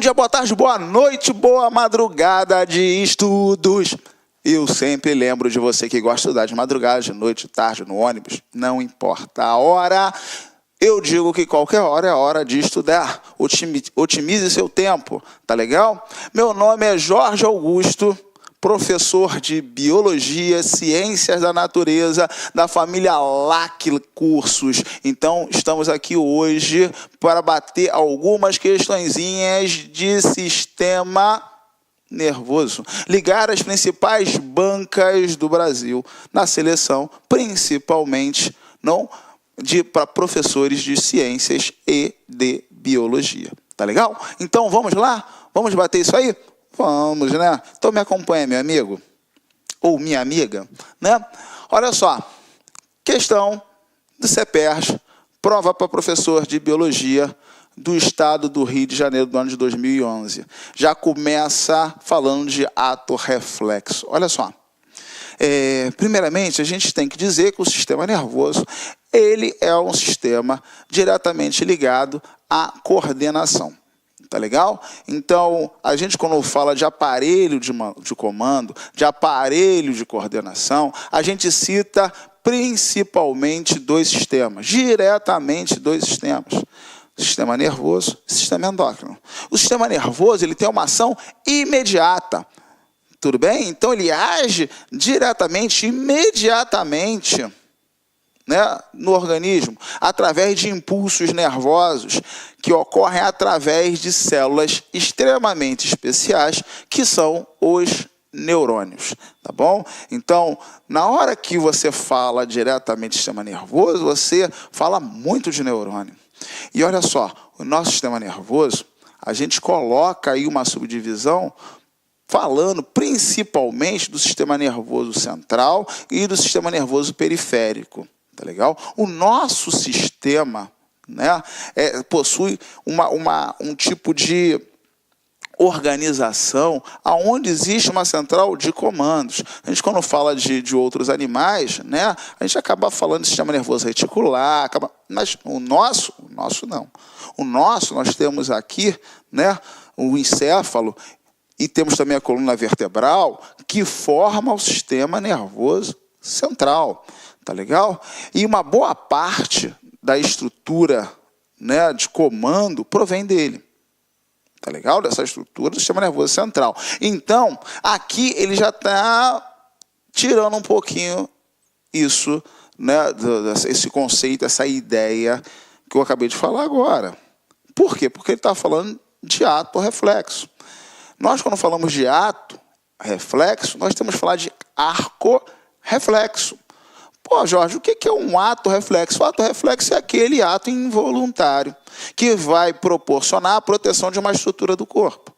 dia, boa tarde, boa noite, boa madrugada de estudos. Eu sempre lembro de você que gosta de estudar de madrugada, de noite, de tarde, no ônibus. Não importa a hora, eu digo que qualquer hora é hora de estudar. Otimize seu tempo, tá legal? Meu nome é Jorge Augusto, professor de Biologia, Ciências da Natureza, da família LAC Cursos. Então, estamos aqui hoje para bater algumas questõezinhas de sistema nervoso. Ligar as principais bancas do Brasil na seleção, principalmente para professores de Ciências e de Biologia. Tá legal? Então, vamos lá? Vamos bater isso aí? Vamos, né? Então me acompanha, meu amigo, ou minha amiga, né? Olha só, questão do CEPERJ, prova para professor de Biologia do estado do Rio de Janeiro do ano de 2011. Já começa falando de ato reflexo. Olha só, primeiramente a gente tem que dizer que o sistema nervoso, ele é um sistema diretamente ligado à coordenação. Tá legal? Então, a gente quando fala de aparelho de comando, de aparelho de coordenação, a gente cita principalmente dois sistemas, diretamente dois sistemas. O sistema nervoso e o sistema endócrino. O sistema nervoso, ele tem uma ação imediata. Tudo bem? Então, ele age diretamente, imediatamente, né, no organismo, através de impulsos nervosos que ocorrem através de células extremamente especiais, que são os neurônios, tá bom? Então, na hora que você fala diretamente do sistema nervoso, você fala muito de neurônio. E olha só, o nosso sistema nervoso, a gente coloca aí uma subdivisão falando principalmente do sistema nervoso central e do sistema nervoso periférico. Tá legal? O nosso sistema, né, possui um tipo de organização onde existe uma central de comandos. A gente, quando fala de outros animais, né, a gente acaba falando de sistema nervoso reticular, mas o nosso não. O nosso, nós temos aqui, né, o encéfalo e temos também a coluna vertebral, que forma o sistema nervoso central. Tá legal? E uma boa parte da estrutura, né, de comando provém dele. Tá legal? Dessa estrutura do sistema nervoso central. Então, aqui ele já está tirando um pouquinho isso, né, esse conceito, essa ideia que eu acabei de falar agora. Por quê? Porque ele está falando de ato reflexo. Nós, quando falamos de ato reflexo, nós temos que falar de arco reflexo. Pô, Jorge, o que é um ato reflexo? O ato reflexo é aquele ato involuntário que vai proporcionar a proteção de uma estrutura do corpo.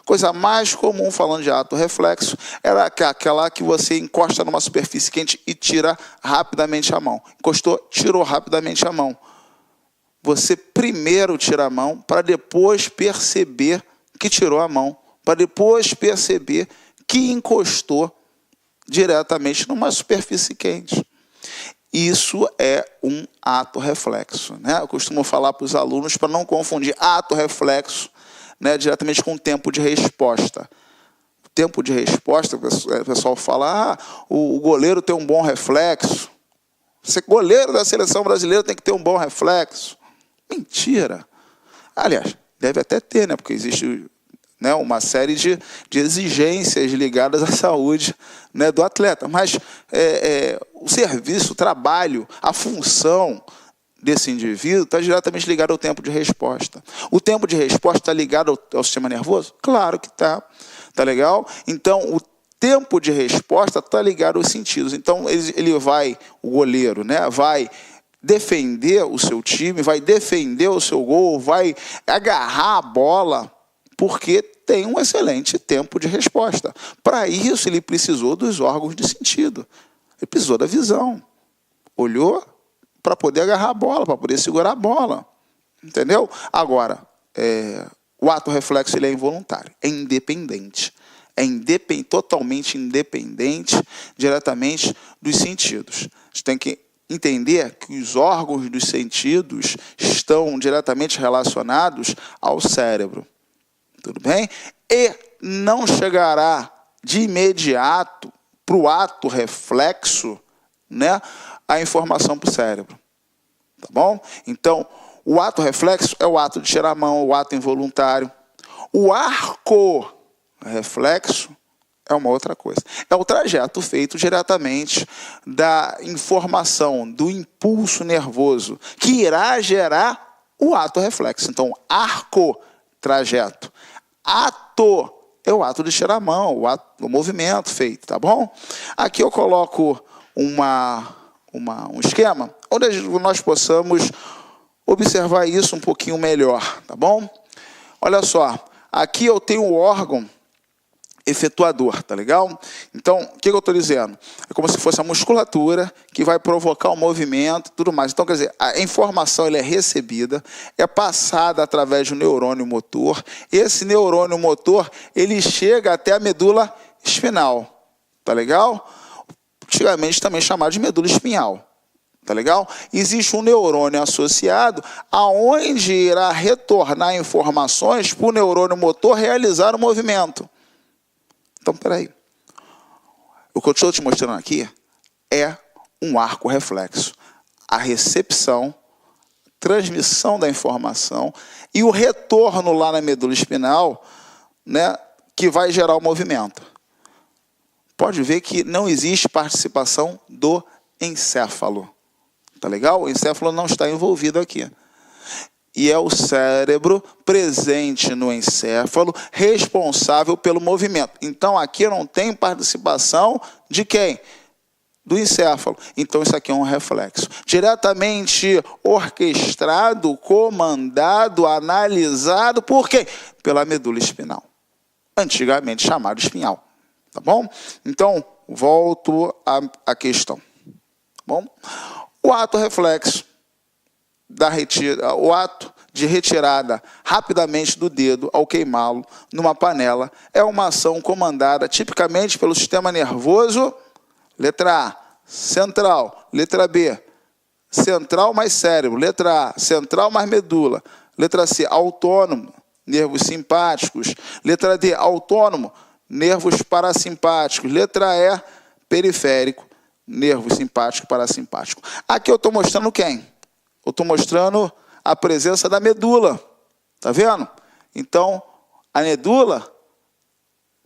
Coisa mais comum falando de ato reflexo era aquela que você encosta numa superfície quente e tira rapidamente a mão. Encostou, tirou rapidamente a mão. Você primeiro tira a mão para depois perceber que tirou a mão, para depois perceber que encostou diretamente numa superfície quente. Isso é um ato reflexo, né? Eu costumo falar para os alunos para não confundir ato reflexo, né, diretamente com tempo de resposta. O tempo de resposta, o pessoal fala, o goleiro tem um bom reflexo. Ser goleiro da seleção brasileira tem que ter um bom reflexo. Mentira. Aliás, deve até ter, né? Porque existe, né, uma série de exigências ligadas à saúde, né, do atleta. Mas o serviço, o trabalho, a função desse indivíduo está diretamente ligado ao tempo de resposta. O tempo de resposta está ligado ao sistema nervoso? Claro que está. Tá legal? Então, o tempo de resposta está ligado aos sentidos. Então, ele vai, o goleiro, né, vai defender o seu time, vai defender o seu gol, vai agarrar a bola, porque tem um excelente tempo de resposta. Para isso, ele precisou dos órgãos de sentido. Ele precisou da visão. Olhou para poder agarrar a bola, para poder segurar a bola. Entendeu? Agora, o ato reflexo ele é involuntário, é independente. Totalmente independente, diretamente dos sentidos. A gente tem que entender que os órgãos dos sentidos estão diretamente relacionados ao cérebro. Tudo bem? bem? E não chegará de imediato para o ato reflexo, né, a informação para o cérebro. Tá bom? Então, o ato reflexo é o ato de tirar a mão, o ato involuntário. O arco reflexo é uma outra coisa. É o trajeto feito diretamente da informação, do impulso nervoso, que irá gerar o ato reflexo. Então, arco, trajeto. Ato é o ato de tirar a mão, o movimento feito, tá bom? Aqui eu coloco um esquema onde nós possamos observar isso um pouquinho melhor, tá bom? Olha só, aqui eu tenho o órgão efetuador, tá legal? Então, o que eu estou dizendo? É como se fosse a musculatura que vai provocar o movimento e tudo mais. Então, quer dizer, a informação ela é recebida, é passada através do neurônio motor. Esse neurônio motor, ele chega até a medula espinal, tá legal? Antigamente também chamado de medula espinhal. Tá legal? Existe um neurônio associado aonde irá retornar informações para o neurônio motor realizar o movimento. Então, peraí. O que eu estou te mostrando aqui é um arco reflexo. A recepção, transmissão da informação e o retorno lá na medula espinal, né, que vai gerar o movimento. Pode ver que não existe participação do encéfalo. Tá legal? O encéfalo não está envolvido aqui. E é o cérebro presente no encéfalo responsável pelo movimento. Então, aqui não tem participação de quem? Do encéfalo. Então, isso aqui é um reflexo. Diretamente orquestrado, comandado, analisado por quem? Pela medula espinal. Antigamente chamado espinhal. Tá bom? Então, volto à questão. Tá bom? O ato reflexo, o ato de retirada rapidamente do dedo ao queimá-lo numa panela é uma ação comandada tipicamente pelo sistema nervoso, letra A, central, letra B, central mais cérebro, letra A, central mais medula, letra C, autônomo, nervos simpáticos, letra D, autônomo, nervos parasimpáticos, letra E, periférico, nervo simpático e parasimpático. Aqui eu estou mostrando quem? Eu estou mostrando a presença da medula. Está vendo? Então, a medula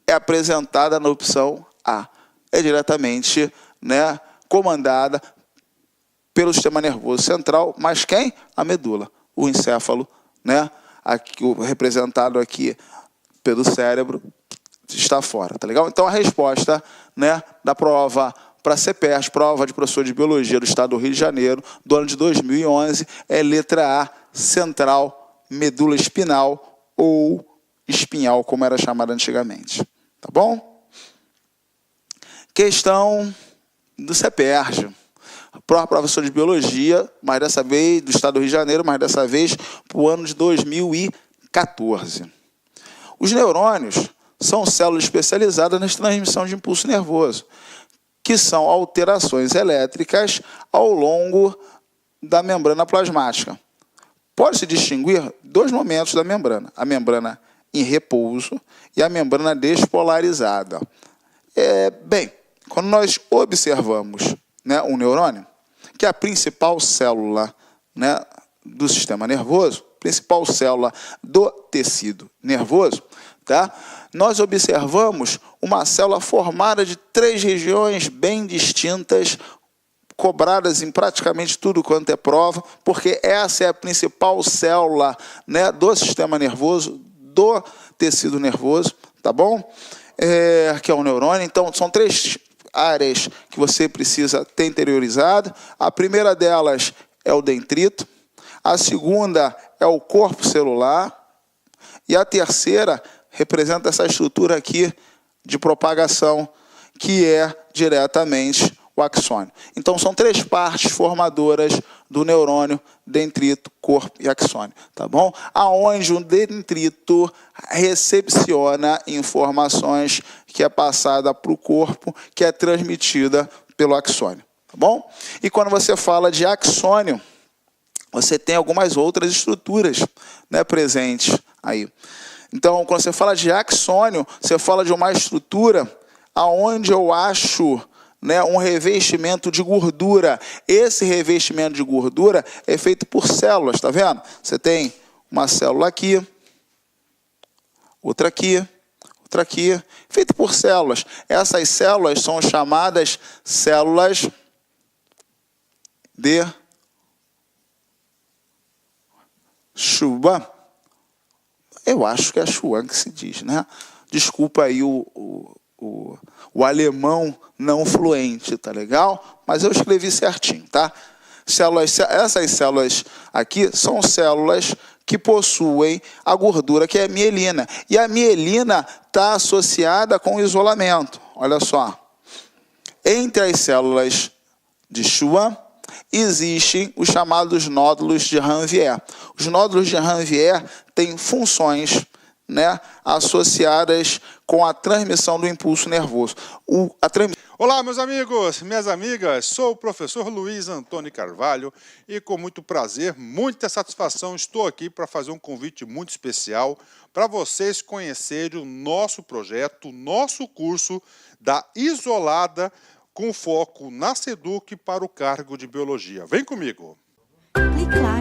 é apresentada na opção A. É diretamente, né, comandada pelo sistema nervoso central, mas quem? A medula. O encéfalo, né, aqui, representado aqui pelo cérebro, está fora. Tá legal? Então, a resposta, né, da prova para a CEPERS, prova de professor de Biologia do Estado do Rio de Janeiro, do ano de 2011, é letra A, central, medula espinal ou espinhal, como era chamada antigamente. Tá bom? Questão do CEPERS. Prova professor de Biologia, mas dessa vez do Estado do Rio de Janeiro, mas dessa vez para o ano de 2014. Os neurônios são células especializadas na transmissão de impulso nervoso, que são alterações elétricas ao longo da membrana plasmática. Pode-se distinguir dois momentos da membrana: a membrana em repouso e a membrana despolarizada. Bem, quando nós observamos, né, um neurônio, que é a principal célula, né, do sistema nervoso, principal célula do tecido nervoso, tá? Nós observamos uma célula formada de 3 regiões bem distintas, cobradas em praticamente tudo quanto é prova, porque essa é a principal célula, né, do sistema nervoso, do tecido nervoso, tá bom? Que é o neurônio. Então, são 3 áreas que você precisa ter interiorizado. A primeira delas é o dendrito, a segunda é o corpo celular e a terceira representa essa estrutura aqui de propagação, que é diretamente o axônio. Então, são 3 partes formadoras do neurônio: dendrito, corpo e axônio, tá bom? Aonde o dendrito recepciona informações que é passada para o corpo, que é transmitida pelo axônio, tá bom? E quando você fala de axônio, você tem algumas outras estruturas, né, presentes aí. Então, quando você fala de axônio, você fala de uma estrutura aonde eu acho, né, um revestimento de gordura. Esse revestimento de gordura é feito por células, tá vendo? Você tem uma célula aqui, outra aqui, outra aqui, feito por células. Essas células são chamadas células de Schwann. Eu acho que é Schwann que se diz, né? Desculpa aí o alemão não fluente, tá legal? Mas eu escrevi certinho, tá? Essas células aqui são células que possuem a gordura, que é a mielina. E a mielina está associada com o isolamento. Olha só. Entre as células de Schwann, existem os chamados nódulos de Ranvier. Os nódulos de Ranvier têm funções, né, associadas com a transmissão do impulso nervoso. Olá, meus amigos, minhas amigas, sou o professor Luiz Antônio Carvalho e com muito prazer, muita satisfação, estou aqui para fazer um convite muito especial para vocês conhecerem o nosso projeto, o nosso curso da Isolada com foco na SEDUC para o cargo de Biologia. Vem comigo! Clique lá.